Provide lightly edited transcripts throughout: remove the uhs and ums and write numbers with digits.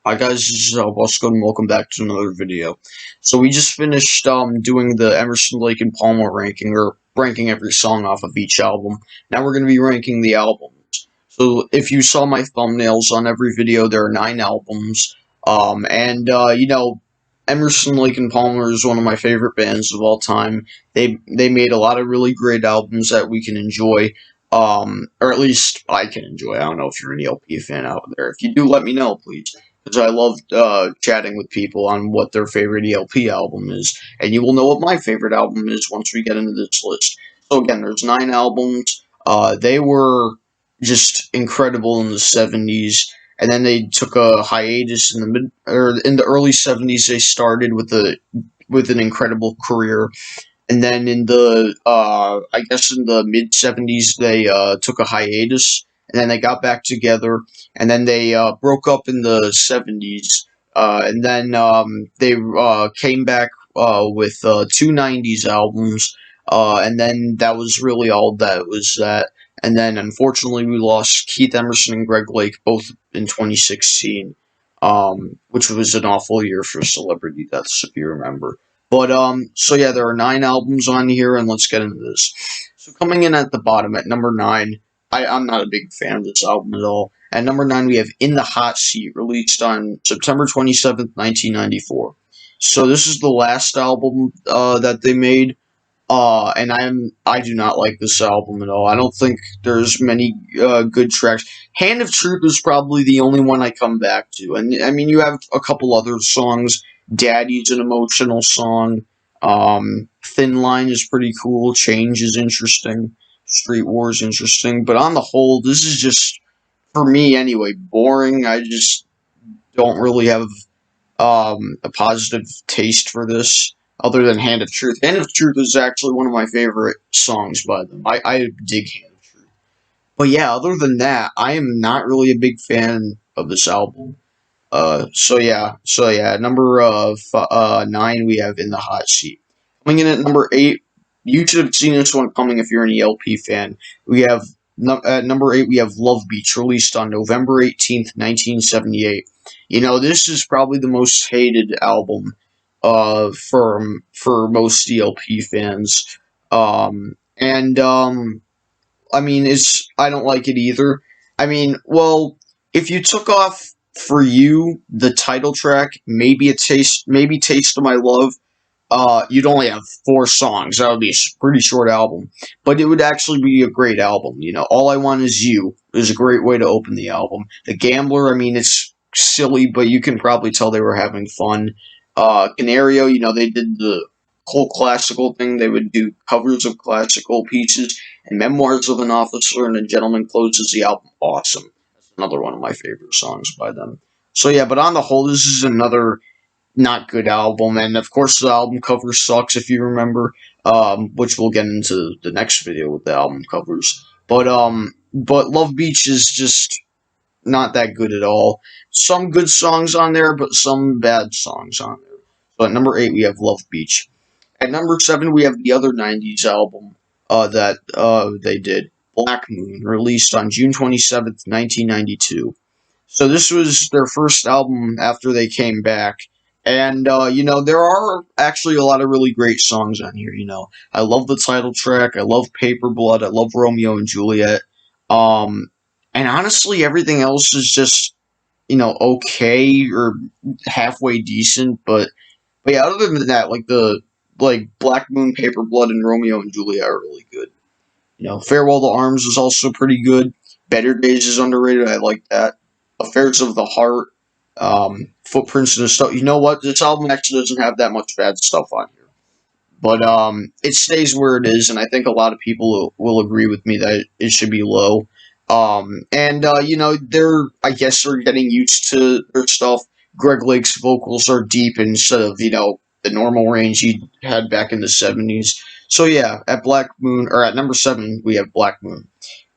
Hi guys, this is Bosco and welcome back to another video. So we just finished doing the Emerson, Lake and Palmer ranking, or ranking every song off of each album. Now we're going to be ranking the albums. So if you saw my thumbnails on every video, there are 9 albums. Emerson, Lake and Palmer is one of my favorite bands of all time. They made a lot of really great albums that we can enjoy. Or at least I can enjoy. I don't know if you're an ELP fan out there. If you do, let me know, please, because I love chatting with people on what their favorite ELP album is, and you will know what my favorite album is once we get into this list. So again, there's 9 albums. They were just incredible in the '70s, and then they took a hiatus in the in the early '70s. They started with an incredible career, and then in the I guess in the mid '70s they took a hiatus, and then they got back together, and then they broke up in the '70s, and then they came back with 2 '90s albums, and then that was really all that was that. And then unfortunately we lost Keith Emerson and Greg Lake both in 2016, which was an awful year for celebrity deaths if you remember. But so yeah, there are 9 albums on here, and let's get into this. So coming in at the bottom at number 9, I'm not a big fan of this album at all. At number 9, we have "In the Hot Seat," released on September 27th, 1994. So this is the last album that they made, and I do not like this album at all. I don't think there's many good tracks. "Hand of Truth" is probably the only one I come back to, and I mean you have a couple other songs. "Daddy's" an emotional song. "Thin Line" is pretty cool. "Change" is interesting. "Street War" is interesting. But on the whole, this is just, for me anyway, boring. I just don't really have a positive taste for this, other than "Hand of Truth." "Hand of Truth" is actually one of my favorite songs by them. I dig "Hand of Truth." But yeah, other than that, I am not really a big fan of this album. Number 9, we have "In the Hot Seat." Coming in at number 8, you should have seen this one coming if you're an ELP fan. We have at number 8, we have "Love Beach," released on November 18th, 1978. You know, this is probably the most hated album for most ELP fans. I mean, I don't like it either. I mean, well, if you took off "For You," the title track, maybe "Taste of My Love," you'd only have 4 songs. That would be a pretty short album, but it would actually be a great album. You know, "All I Want Is You" is a great way to open the album. "The Gambler," I mean, it's silly, but you can probably tell they were having fun. "Canario," you know, they did the whole classical thing. They would do covers of classical pieces. And "Memoirs of an Officer and a Gentleman" closes the album. Awesome. That's another one of my favorite songs by them. So yeah, but on the whole, this is another not good album, and of course the album cover sucks if you remember, which we'll get into the next video with the album covers. But "Love Beach" is just not that good at all. Some good songs on there, but some bad songs on there. So at number 8, we have "Love Beach." At number 7, we have the other '90s album that they did, "Black Moon," released on June 27th, 1992. So this was their first album after they came back. And, there are actually a lot of really great songs on here, I love the title track, I love "Paper Blood," I love "Romeo and Juliet." Um, and honestly, everything else is just, okay or halfway decent, but yeah, other than that, like "Black Moon," "Paper Blood," and "Romeo and Juliet" are really good. "Farewell to Arms" is also pretty good. "Better Days" is underrated. I like that. "Affairs of the Heart," "Footprints in the Stuff." You know what? This album actually doesn't have that much bad stuff on here, but it stays where it is, and I think a lot of people will agree with me that it should be low. I guess they're getting used to their stuff. Greg Lake's vocals are deep instead of the normal range he had back in the '70s. So yeah, at number 7 we have "Black Moon."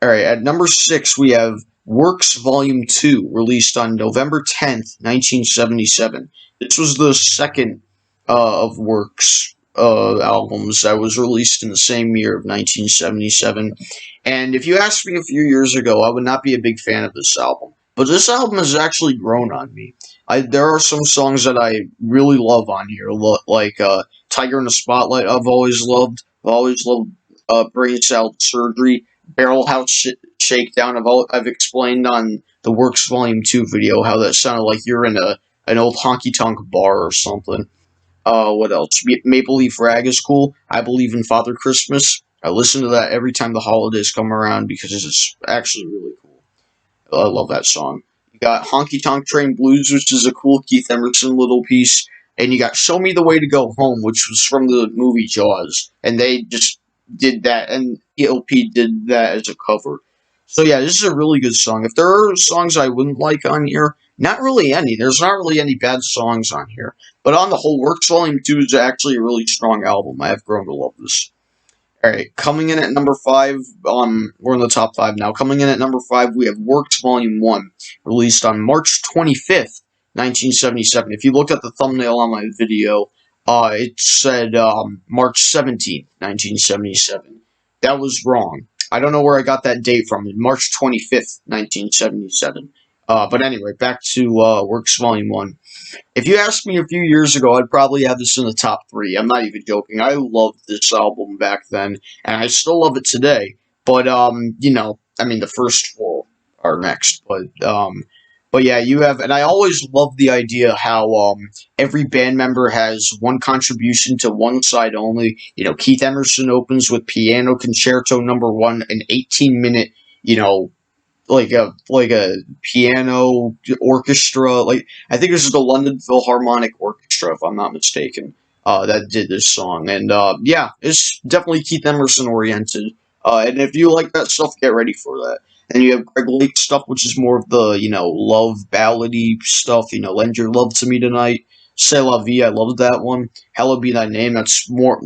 All right, at number 6 we have "Works Volume 2," released on November 10th, 1977. This was the second of Works albums that was released in the same year of 1977. And if you asked me a few years ago, I would not be a big fan of this album. but this album has actually grown on me. There are some songs that I really love on here, like "Tiger in the Spotlight." I've always loved "Brain Salad Surgery," "Barrel House Shakedown." I've explained on the Works Volume 2 video how that sounded like you're in an old honky tonk bar or something. What else? Maple Leaf Rag is cool. I Believe in Father Christmas. I listen to that every time the holidays come around because it's actually really cool. I love that song. You got Honky Tonk Train Blues, which is a cool Keith Emerson little piece. And you got Show Me the Way to Go Home, which was from the movie Jaws. And they just did that, and ELP did that as a cover. So yeah, this is a really good song. If there are songs I wouldn't like on here, not really any. There's not really any bad songs on here. But on the whole, Works Volume 2 is actually a really strong album. I have grown to love this. Alright, coming in at number 5, we're in the top 5 now. Coming in at number 5, we have Works Volume 1, released on March 25th, 1977. If you looked at the thumbnail on my video, it said March 17th, 1977. That was wrong. I don't know where I got that date from. March 25th, 1977. But anyway, back to Works Volume 1. If you asked me a few years ago, I'd probably have this in the top 3. I'm not even joking. I loved this album back then, and I still love it today. But I mean, the first 4 are next. But yeah, you have, and I always love the idea how every band member has one contribution to one side only. Keith Emerson opens with Piano Concerto Number 1, an 18-minute, like a piano orchestra. Like, I think this is the London Philharmonic Orchestra, if I'm not mistaken, that did this song. And yeah, it's definitely Keith Emerson oriented. And if you like that stuff, get ready for that. And you have Greg Lake stuff, which is more of the love ballady stuff. Lend Your Love to Me Tonight. C'est la vie, I love that one. Hallowed Be Thy Name, that's more.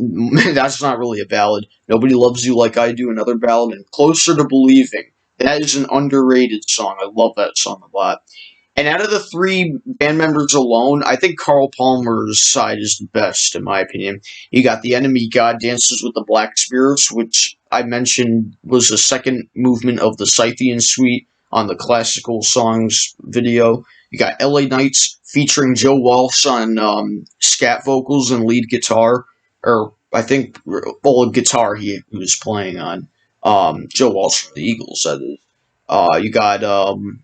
That's not really a ballad. Nobody Loves You Like I Do, another ballad. And Closer to Believing. That is an underrated song. I love that song a lot. And out of the 3 band members alone, I think Carl Palmer's side is the best, in my opinion. You got The Enemy God Dances with the Black Spirits, which I mentioned was the second movement of the Scythian Suite on the Classical Songs video. You got LA Nights featuring Joe Walsh on scat vocals and lead guitar, or I think guitar he was playing on. Joe Walsh from the Eagles, that is. You got,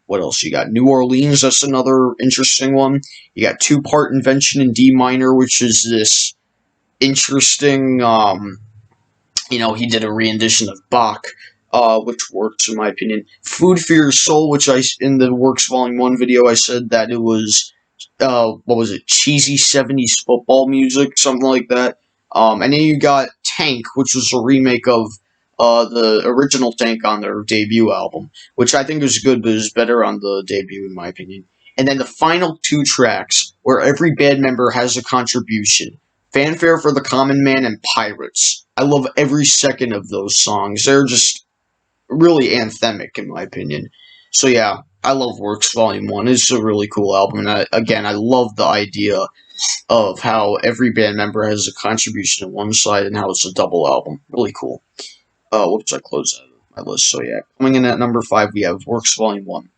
what else? You got New Orleans, that's another interesting one. You got Two-Part Invention in D minor, which is this interesting, he did a rendition of Bach, which works in my opinion. Food for Your Soul, which in the Works Volume 1 video, I said that it was, what was it, cheesy 70s football music, something like that. And then you got Tank, which was a remake of the original Tank on their debut album, which I think was good, but is better on the debut, in my opinion. And then the final 2 tracks, where every band member has a contribution. Fanfare for the Common Man and Pirates. I love every second of those songs. They're just really anthemic, in my opinion. So yeah, I love Works Volume 1. It's a really cool album, and I love the idea of how every band member has a contribution on one side and how it's a double album. Really cool. Whoops, I closed out my list. So yeah, coming in at number 5, we have Works Volume 1.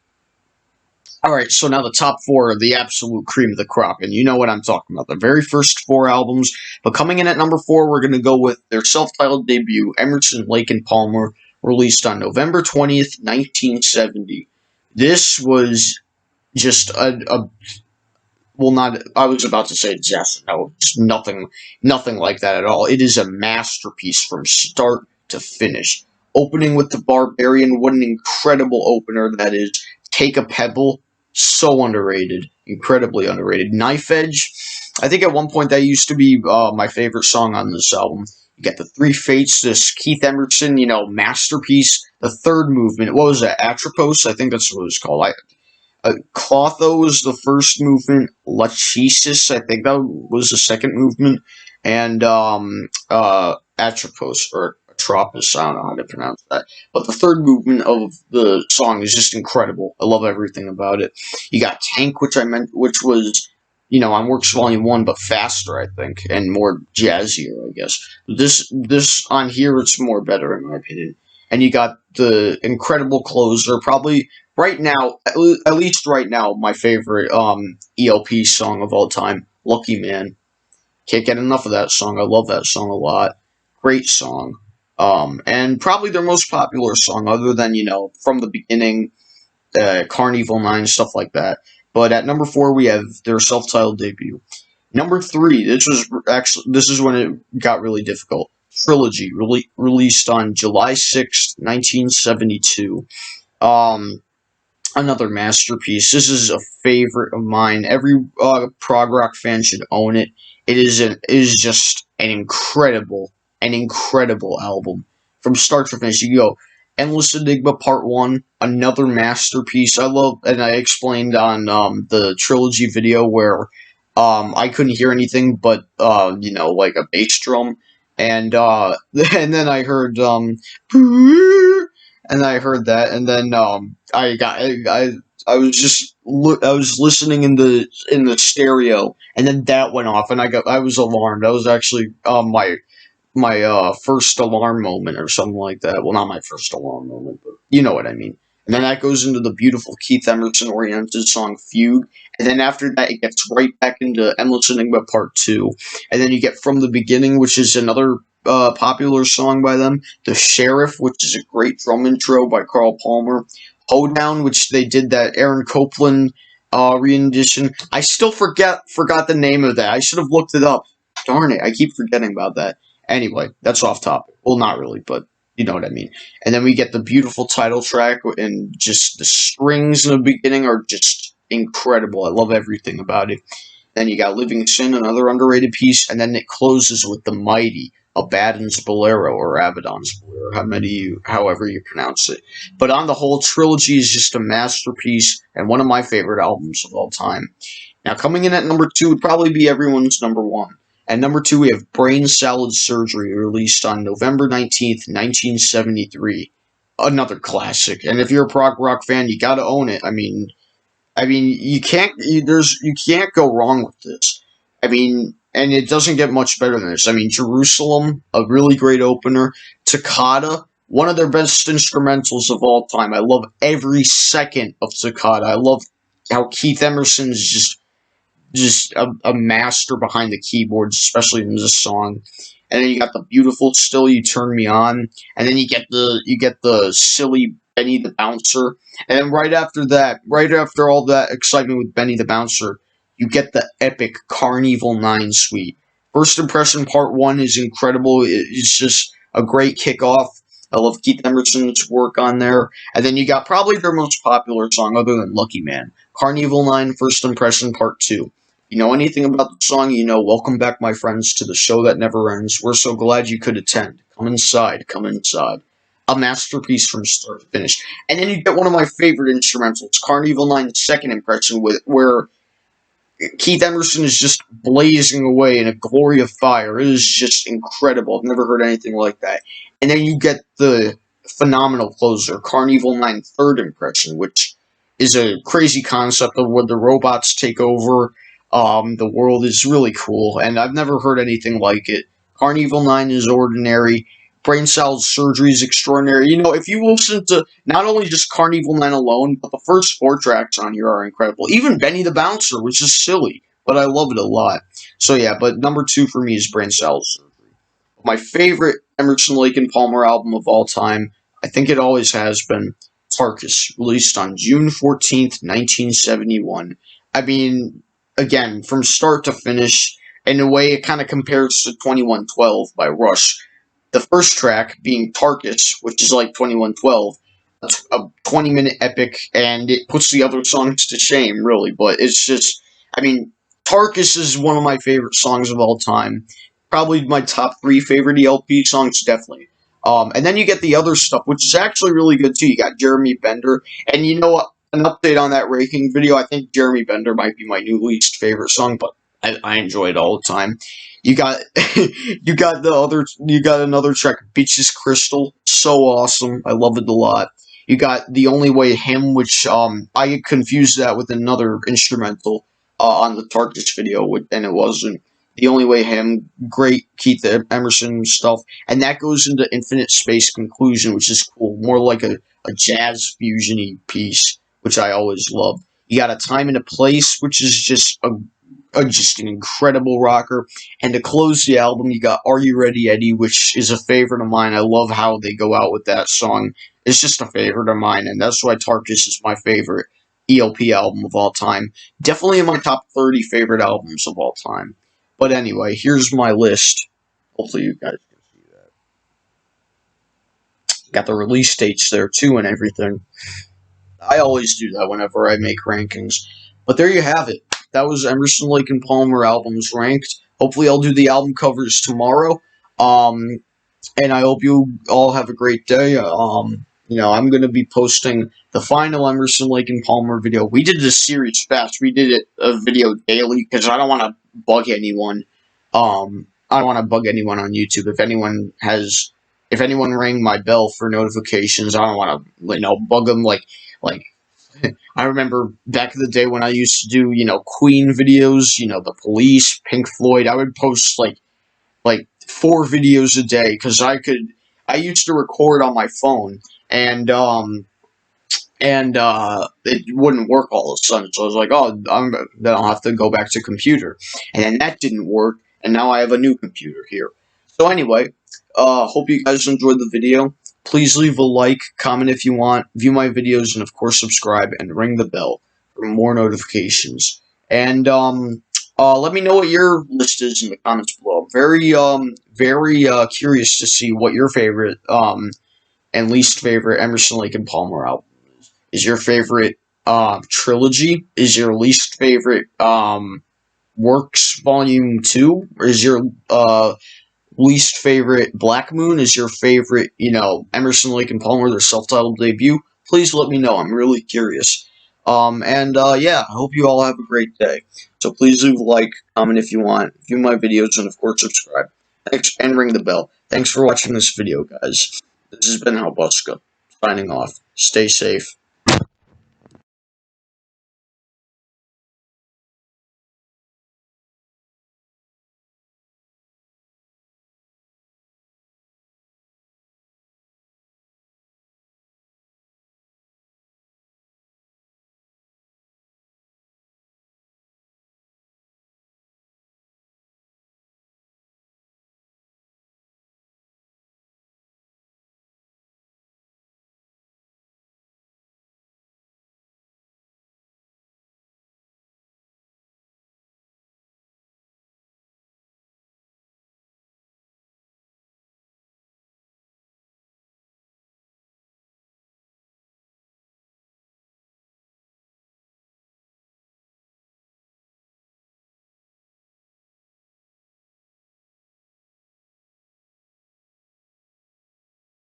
Alright, so now the top 4 are the absolute cream of the crop, and you know what I'm talking about. The very first 4 albums. But coming in at number 4, we're going to go with their self-titled debut, Emerson, Lake and Palmer, released on November 20th, 1970. This was just I was about to say disaster. No, it's nothing like that at all. It is a masterpiece from start to finish. Opening with The Barbarian, what an incredible opener that is. Take a Pebble, so underrated, incredibly underrated. Knife Edge, I think at one point that used to be my favorite song on this album. You got The Three Fates, this Keith Emerson, masterpiece. The third movement, what was that, Atropos? I think that's what it was called. Clotho was the first movement. Lachesis, I think that was the second movement. And Atropos, or Atropos, I don't know how to pronounce that. But the third movement of the song is just incredible. I love everything about it. You got Tank, which was, on Works Volume 1, but faster, I think, and more jazzier, I guess. This on here, it's more better, in my opinion. And you got the incredible closer, probably right now, at least right now, my favorite ELP song of all time, "Lucky Man." Can't get enough of that song. I love that song a lot. Great song. And probably their most popular song, other than from the beginning, Carnival 9, stuff like that. But at number 4, we have their self-titled debut. Number 3, this is when it got really difficult. Trilogy, released on July 6th, 1972. Um, Another masterpiece. This is a favorite of mine. Every prog rock fan should own it. It is just an incredible album from start to finish. You go Endless Enigma Part One, another masterpiece. I love, and I explained on the trilogy video where I couldn't hear anything but like a bass drum, and and then I heard and I heard that, and then I was I was listening in the stereo, and then that went off, and I was alarmed. That was actually my first alarm moment or something like that. Well, not my first alarm moment, but you know what I mean. And then that goes into the beautiful Keith Emerson oriented song Fugue. And then after that, it gets right back into Endless Enigma Part 2. And then you get From the Beginning, which is another popular song by them. The Sheriff, which is a great drum intro by Carl Palmer. Hoedown, which they did that Aaron Copland rendition. I still forgot the name of that. I should have looked it up. Darn it, I keep forgetting about that. Anyway, that's off topic. Well, not really, but you know what I mean. And then we get the beautiful title track, and just the strings in the beginning are just incredible. I love everything about it. Then you got Living Sin, another underrated piece, and then it closes with the mighty Abaddon's Bolero, or Abaddon's Bolero, however you pronounce it. But on the whole, trilogy is just a masterpiece and one of my favorite albums of all time. Now, coming in at number 2 would probably be everyone's number 1. At number 2, we have Brain Salad Surgery, released on November 19th, 1973. Another classic. And if you're a prog rock fan, you gotta own it. You can't go wrong with this. I mean, and it doesn't get much better than this. I mean, Jerusalem, a really great opener. Toccata, one of their best instrumentals of all time. I love every second of Toccata. I love how Keith Emerson is just a master behind the keyboards, especially in this song. And then you got the beautiful "Still You Turn Me On," and then you get the silly Benny the Bouncer, and then right after all that excitement with Benny the Bouncer, you get the epic Carnival 9 suite. First Impression Part 1 is incredible. It's just a great kickoff. I love Keith Emerson's work on there. And then you got probably their most popular song other than Lucky Man, Carnival 9 First Impression Part 2. You know anything about the song, Welcome Back, My Friends, to the show that never ends. We're so glad you could attend. Come inside, come inside. A masterpiece from start to finish. And then you get one of my favorite instrumentals, Carnival 9 Second Impression, where Keith Emerson is just blazing away in a glory of fire. It is just incredible. I've never heard anything like that. And then you get the phenomenal closer, Carnival 9 Third Impression, which is a crazy concept of when the robots take over the world. Is really cool, and I've never heard anything like it. Carnival 9 is ordinary. Brain Salad Surgery is extraordinary. If you listen to not only just Carnival 9 alone, but the first 4 tracks on here are incredible. Even Benny the Bouncer, which is silly, but I love it a lot. So yeah, but number 2 for me is Brain Salad Surgery. My favorite Emerson, Lake and Palmer album of all time, I think it always has been, Tarkus, released on June 14th, 1971. I mean, again, from start to finish, in a way it kind of compares to 2112 by Rush. The first track being Tarkus, which is like 2112, a 20-minute epic, and it puts the other songs to shame, really. But it's just, Tarkus is one of my favorite songs of all time. Probably my top 3 favorite ELP songs, definitely. And then you get the other stuff, which is actually really good too. You got Jeremy Bender, and you know what? An update on that ranking video. I think Jeremy Bender might be my new least favorite song, but I enjoy it all the time. You got you got another track, Bitches Crystal, so awesome. I love it a lot. You got The Only Way Him, which I get confused that with another instrumental on the Tarkus video, and it wasn't. The Only Way Him, great Keith Emerson stuff, and that goes into Infinite Space Conclusion, which is cool, more like a jazz fusion-y piece. which I always love. You got A Time and a Place, which is just just an incredible rocker. And to close the album, you got Are You Ready, Eddie, which is a favorite of mine. I love how they go out with that song. It's just a favorite of mine, and that's why Tarkus is my favorite ELP album of all time. Definitely in my top 30 favorite albums of all time. But anyway, here's my list. Hopefully you guys can see that. Got the release dates there too and everything. I always do that whenever I make rankings. But there you have it. That was Emerson, Lake and Palmer albums ranked. Hopefully I'll do the album covers tomorrow. And I hope you all have a great day. I'm going to be posting the final Emerson, Lake and Palmer video. We did this series fast. We did it a video daily because I don't want to bug anyone. I don't want to bug anyone on YouTube. If anyone rang my bell for notifications, I don't want to, bug them like. I remember back in the day when I used to do, Queen videos, the Police, Pink Floyd. I would post like 4 videos a day because I used to record on my phone and it wouldn't work all of a sudden. So I was like, oh, then I'll have to go back to computer, and then that didn't work, and now I have a new computer here. So anyway, hope you guys enjoyed the video. Please leave a like, comment if you want, view my videos, and of course subscribe and ring the bell for more notifications. And let me know what your list is in the comments below. I'm very curious to see what your favorite and least favorite Emerson, Lake and Palmer album is. Is your favorite Trilogy? Is your least favorite Works Volume 2? Or is your least favorite Black Moon? Is your favorite, Emerson, Lake and Palmer, their self-titled debut? Please let me know. I'm really curious. I hope you all have a great day. So please leave a like, comment if you want, view my videos, and of course subscribe. Thanks, and ring the bell. Thanks for watching this video, guys. This has been Halbuska, signing off. Stay safe.